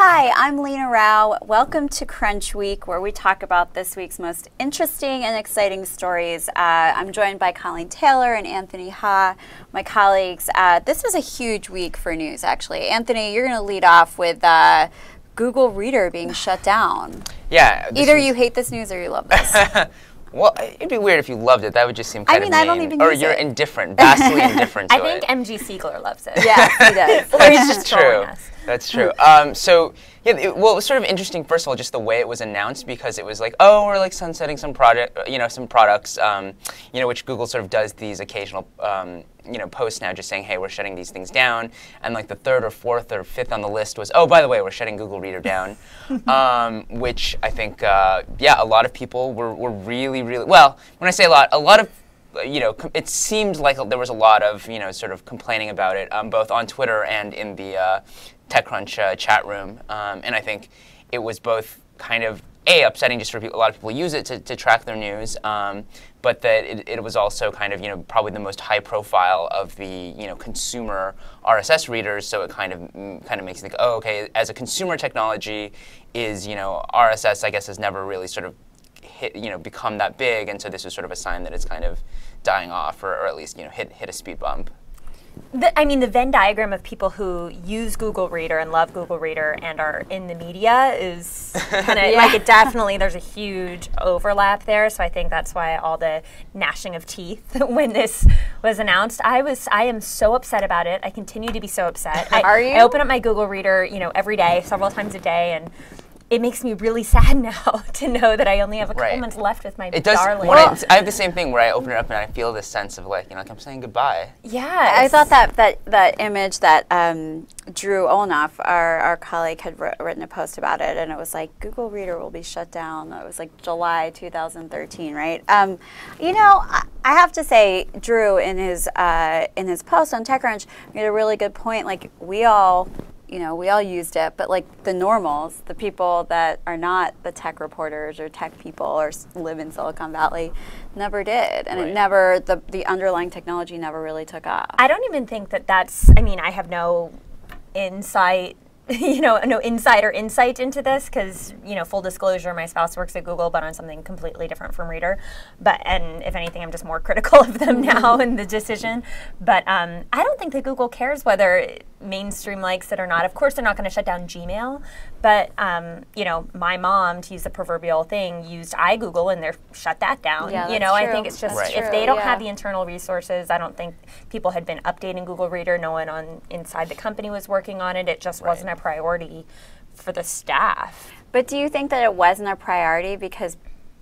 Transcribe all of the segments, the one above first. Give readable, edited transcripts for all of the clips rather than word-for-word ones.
Hi, I'm Leena Rao. Welcome to CrunchWeek, where we talk about this week's most interesting and exciting stories. I'm joined by Colleen Taylor and Anthony Ha, my colleagues. This was a huge week for news, actually. Anthony, you're going to lead off with Google Reader being shut down. Yeah. Either you hate this news or you love this. Well, it'd be weird if you loved it. That would just seem kind of mean. I don't even or use you're it. indifferent, vastly indifferent to it. I think MG Siegler loves it. Yeah, he does. Or he's just trolling us. That's true. So yeah, well, it was sort of interesting. First of all, just the way it was announced, because it was like, oh, we're like sunsetting some some products, which Google sort of does these occasional, posts now, just saying, hey, we're shutting these things down. And like the third or fourth or fifth on the list was, oh, by the way, we're shutting Google Reader down, which I think, a lot of people were really, well. When I say a lot of it seemed like there was a lot of, sort of complaining about it, both on Twitter and in the TechCrunch chat room. And I think it was both kind of, upsetting just for people, a lot of people use it to track their news, but that it was also kind of, probably the most high profile of the, consumer RSS readers. So it kind of makes you think, oh, okay, as a consumer technology, is, RSS, I guess, has never really sort of become that big, and so this was sort of a sign that it's kind of dying off, or at least hit a speed bump. The Venn diagram of people who use Google Reader and love Google Reader and are in the media is kind of like there's a huge overlap there. So I think that's why all the gnashing of teeth when this was announced. I am so upset about it. I continue to be so upset. Are you? I open up my Google Reader, every day, several times a day, and it makes me really sad now to know that I only have a couple months left with my darling. I have the same thing where I open it up and I feel this sense of like, like I'm saying goodbye. Yeah. I thought that image that Drew Olnoff, our colleague, had written a post about it, and it was like, Google Reader will be shut down. It was like July 2013, right? I have to say, Drew, in his post on TechCrunch, made a really good point. Like, we all used it, but like the normals, the people that are not the tech reporters or tech people or live in Silicon Valley, never did. And it never, the underlying technology never really took off. I don't even think that's, I have no insight, no insider insight into this, because, full disclosure, my spouse works at Google, but on something completely different from Reader. And if anything, I'm just more critical of them now in the decision. But I don't think that Google cares whether mainstream likes it or not. Of course, they're not going to shut down Gmail, but my mom, to use the proverbial thing, used iGoogle, and they're shut that down. Yeah, I think it's just if they don't have the internal resources, I don't think people had been updating Google Reader. No one inside the company was working on it. It just wasn't a priority for the staff. But do you think that it wasn't a priority because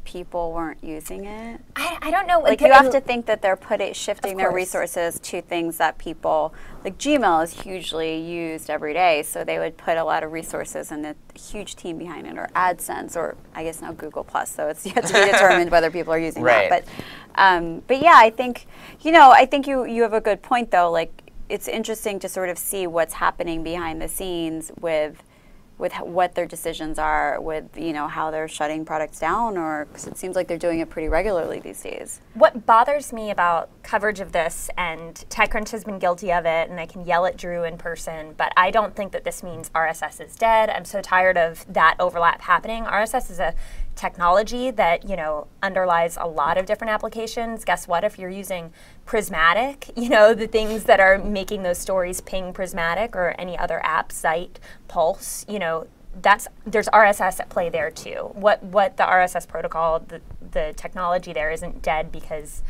people weren't using it? I don't know. Like, you have to think that they're shifting their resources to things that people, like Gmail is hugely used every day, so they would put a lot of resources and a huge team behind it, or AdSense, or I guess now Google Plus, so it's yet to be determined whether people are using that. But yeah, I think, I think you have a good point, though. Like, it's interesting to sort of see what's happening behind the scenes with what their decisions are, with how they're shutting products down, or because it seems like they're doing it pretty regularly these days. What bothers me about coverage of this, and TechCrunch has been guilty of it, and I can yell at Drew in person, but I don't think that this means RSS is dead. I'm so tired of that overlap happening. RSS is a technology that underlies a lot of different applications. Guess what? If you're using Prismatic, the things that are making those stories ping Prismatic, or any other app, Site, Pulse, there's RSS at play there too. What the RSS protocol, the technology there isn't dead because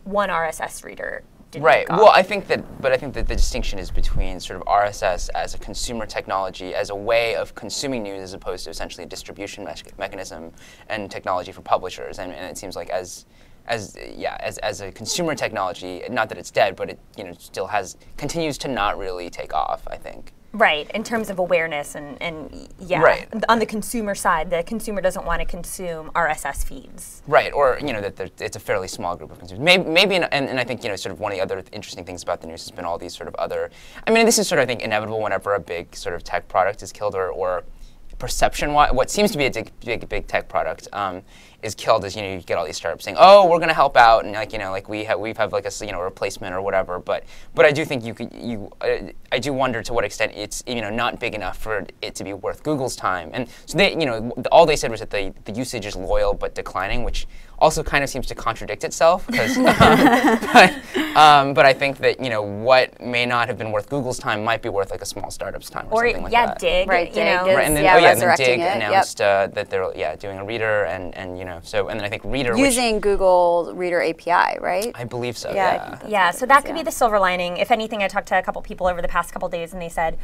one RSS reader didn't take off. Well, I think that the distinction is between sort of RSS as a consumer technology, as a way of consuming news, as opposed to essentially a distribution mechanism and technology for publishers. And it seems like as a consumer technology, not that it's dead, but it still continues to not really take off, I think. Right, in terms of awareness and on the consumer side, the consumer doesn't want to consume RSS feeds. Right, or that it's a fairly small group of consumers. Maybe and I think sort of one of the other interesting things about the news has been all these sort of other. This is sort of, I think, inevitable whenever a big sort of tech product is killed, or perception-wise, what seems to be a big tech product is killed. As you get all these startups saying, "Oh, we're going to help out," and like we have like a replacement or whatever. But I do think I do wonder to what extent it's not big enough for it to be worth Google's time. And so they all they said was that the usage is loyal but declining, which also kind of seems to contradict itself. Because but I think that what may not have been worth Google's time might be worth like a small startup's time or something like that. Dig, right? Dig is, and then and then Dig announced that they're doing a reader and and then I think Reader using Google Reader API, right? I believe so. Yeah. So that could be the silver lining. If anything, I talked to a couple people over the past couple days, and they said,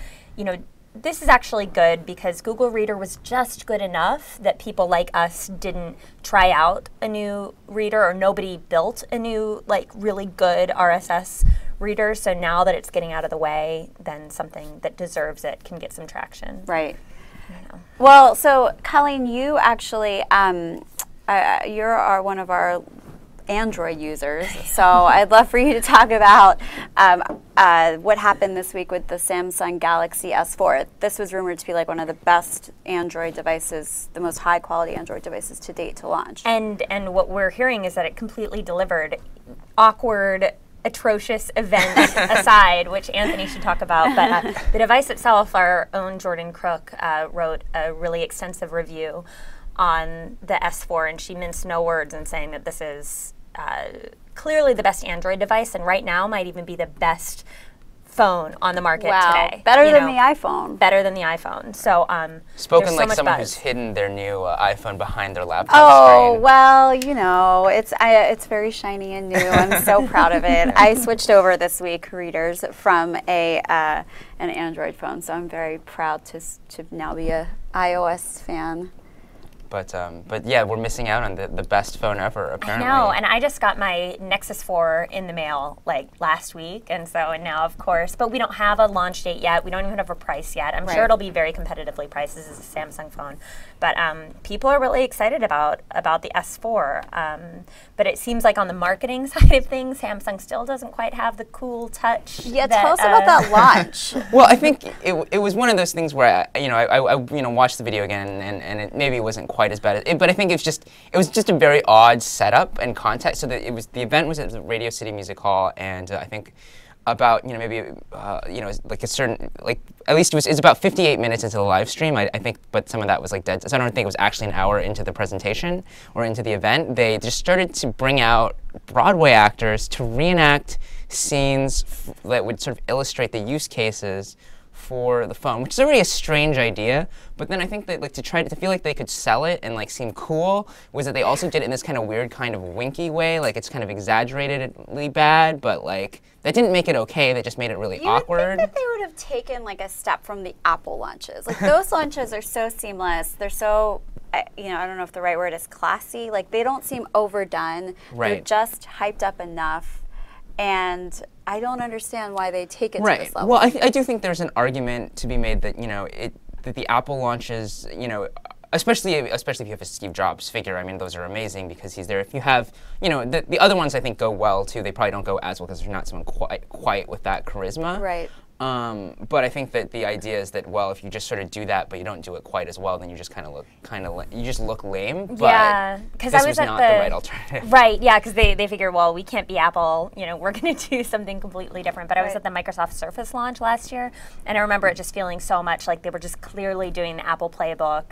this is actually good because Google Reader was just good enough that people like us didn't try out a new reader, or nobody built a new really good RSS reader. So now that it's getting out of the way, then something that deserves it can get some traction. Right. Well, so Colleen, you actually you're one of our Android users, so I'd love for you to talk about what happened this week with the Samsung Galaxy S4. This was rumored to be like one of the best Android devices, the most high-quality Android devices to date to launch. And what we're hearing is that it completely delivered. Awkward, atrocious event aside, which Anthony should talk about, but the device itself, our own Jordan Crook wrote a really extensive review on the S4, and she minced no words in saying that this is clearly the best Android device, and right now might even be the best phone on the market today. Better than the iPhone. Better than the iPhone. So spoken like someone who's hidden their new iPhone behind their laptop screen. Well, it's very shiny and new. I'm so proud of it. I switched over this week, readers, from an Android phone, so I'm very proud to now be a iOS fan. But yeah, we're missing out on the best phone ever, apparently. I know, and I just got my Nexus 4 in the mail last week, and now, of course, but we don't have a launch date yet. We don't even have a price yet. I'm sure it'll be very competitively priced. This is a Samsung phone, but people are really excited about the S4. But it seems like on the marketing side of things, Samsung still doesn't quite have the cool touch. Yeah, tell us about that launch. Well, I think it was one of those things where I watched the video again, and it maybe wasn't quite as bad as it, but I think it was just a very odd setup and context. So that the event was at the Radio City Music Hall, and I think about maybe like a certain at least it's about 58 minutes into the live stream, I think, but some of that was dead. So I don't think it was actually an hour into the presentation or into the event. They just started to bring out Broadway actors to reenact scenes that would sort of illustrate the use cases for the phone, which is already a strange idea. But then I think that to feel like they could sell it and seem cool was that they also did it in this kind of weird kind of winky way, it's kind of exaggeratedly bad, but that didn't make it okay. They just made it really awkward. You would think that they would have taken a step from the Apple launches. Those launches are so seamless. They're so I don't know if the right word is classy. They don't seem overdone. Right. They're just hyped up enough. And I don't understand why they take it to this level. Well, I do think there's an argument to be made that that the Apple launches, especially if you have a Steve Jobs figure. I mean, those are amazing because he's there. If you have, the other ones I think go well too. They probably don't go as well because there's not someone quite with that charisma. Right. But I think that the idea is that if you just sort of do that, but you don't do it quite as well, then you just look lame. Yeah, because I was not the right alternative. Right. Yeah, because they figure, well, we can't be Apple. We're going to do something completely different. But I was at the Microsoft Surface launch last year, and I remember it just feeling so much like they were just clearly doing the Apple playbook,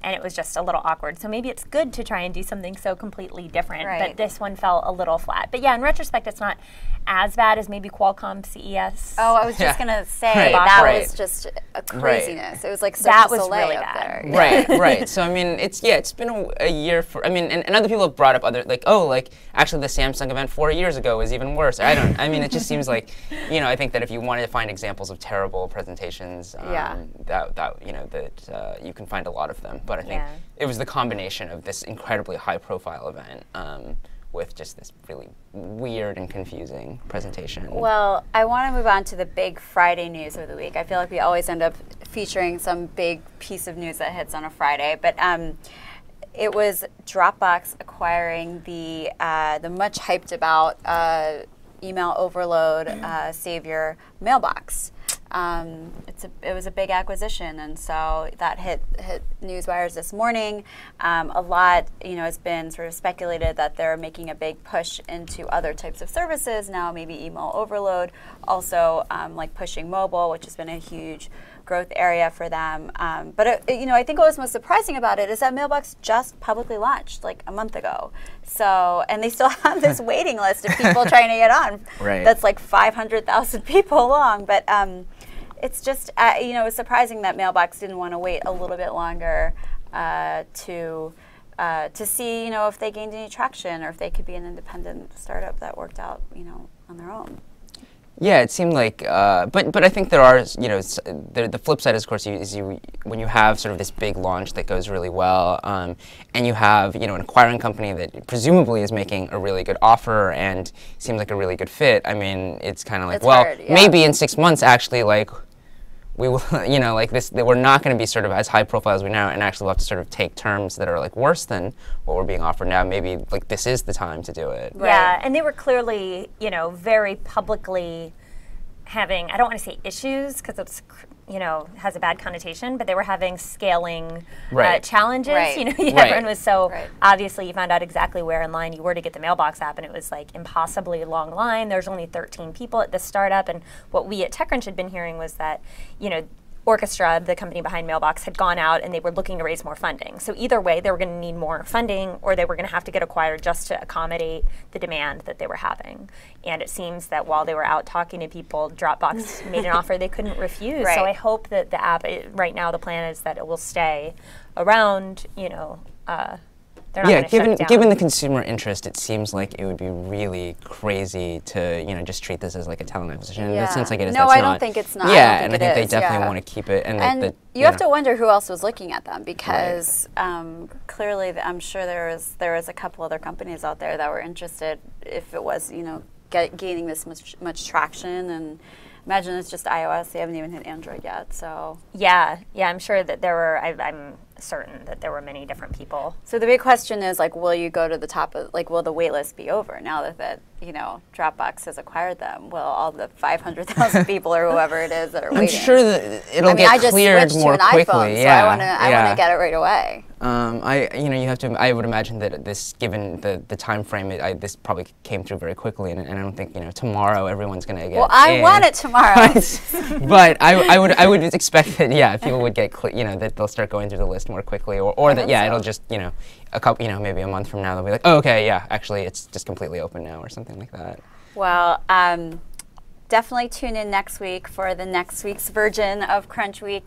and it was just a little awkward. So maybe it's good to try and do something so completely different. Right. But this one felt a little flat. But yeah, in retrospect, it's not as bad as maybe Qualcomm CES. Oh, I was just going to say, that was just a craziness. It was like Cirque du Soleil really up bad. there. Right. So, I mean, it's been a year for, and other people have brought up other, actually the Samsung event 4 years ago was even worse. It just seems like, I think that if you wanted to find examples of terrible presentations, that you can find a lot of them. But I think it was the combination of this incredibly high-profile event with just this really weird and confusing presentation. Well, I want to move on to the big Friday news of the week. I feel like we always end up featuring some big piece of news that hits on a Friday, but it was Dropbox acquiring the much hyped about email overload savior Mailbox. it was a big acquisition, and so that hit newswires this morning. A lot, has been sort of speculated that they're making a big push into other types of services now, maybe email overload, also like pushing mobile, which has been a huge growth area for them. But I think what was most surprising about it is that Mailbox just publicly launched like a month ago. So, and they still have this waiting list of people trying to get on. Right. That's like 500,000 people long. But it's just, it was surprising that Mailbox didn't want to wait a little bit longer to see, if they gained any traction or if they could be an independent startup that worked out, on their own. Yeah, it seemed like, but I think there are, the flip side, of course, is when you have sort of this big launch that goes really well, and you have, an acquiring company that presumably is making a really good offer and seems like a really good fit. I mean, it's kind of like, hard, yeah. Maybe in 6 months, actually, like, we will, like this, we're not going to be sort of as high profile as we now, and actually we'll have to sort of take terms that are like worse than what we're being offered now. Maybe like this is the time to do it. Right. Yeah, and they were clearly, very publicly having, I don't want to say issues because it's, has a bad connotation, but they were having scaling challenges. Right. Everyone was so, obviously you found out exactly where in line you were to get the Mailbox app, and it was like impossibly long line. There's only 13 people at this startup, and what we at TechCrunch had been hearing was that, Orchestra, the company behind Mailbox, had gone out and they were looking to raise more funding. So either way, they were going to need more funding, or they were going to have to get acquired just to accommodate the demand that they were having. And it seems that while they were out talking to people, Dropbox made an offer they couldn't refuse. Right. So I hope that the app, right now the plan is that it will stay around, they're not going to shut it down. Given the consumer interest, it seems like it would be really crazy to just treat this as like a talent acquisition. In the sense like it is. No, I don't think it's not. Yeah, and I think they definitely want to keep it. And you have to wonder who else was looking at them, because clearly, I'm sure there was a couple other companies out there that were interested if it was gaining this much traction. And imagine it's just iOS; they haven't even hit Android yet. So yeah, I'm sure that there were. I'm certain that there were many different people. So the big question is, like, will you go to the top of, like, will the wait list be over now that Dropbox has acquired them? Will all the 500,000 people or whoever it is that are waiting? I'm sure that it'll get cleared more quickly. iPhone, so I want to get it right away. You have to. I would imagine that this, given the time frame, this probably came through very quickly, and I don't think tomorrow everyone's going to get. Well, I want it tomorrow. But I would expect that people would get that they'll start going through the list more quickly, or that it'll just a couple maybe a month from now they'll be like, oh, okay, actually it's just completely open now or something like that. Well, definitely tune in next week for the next week's version of Crunch Week.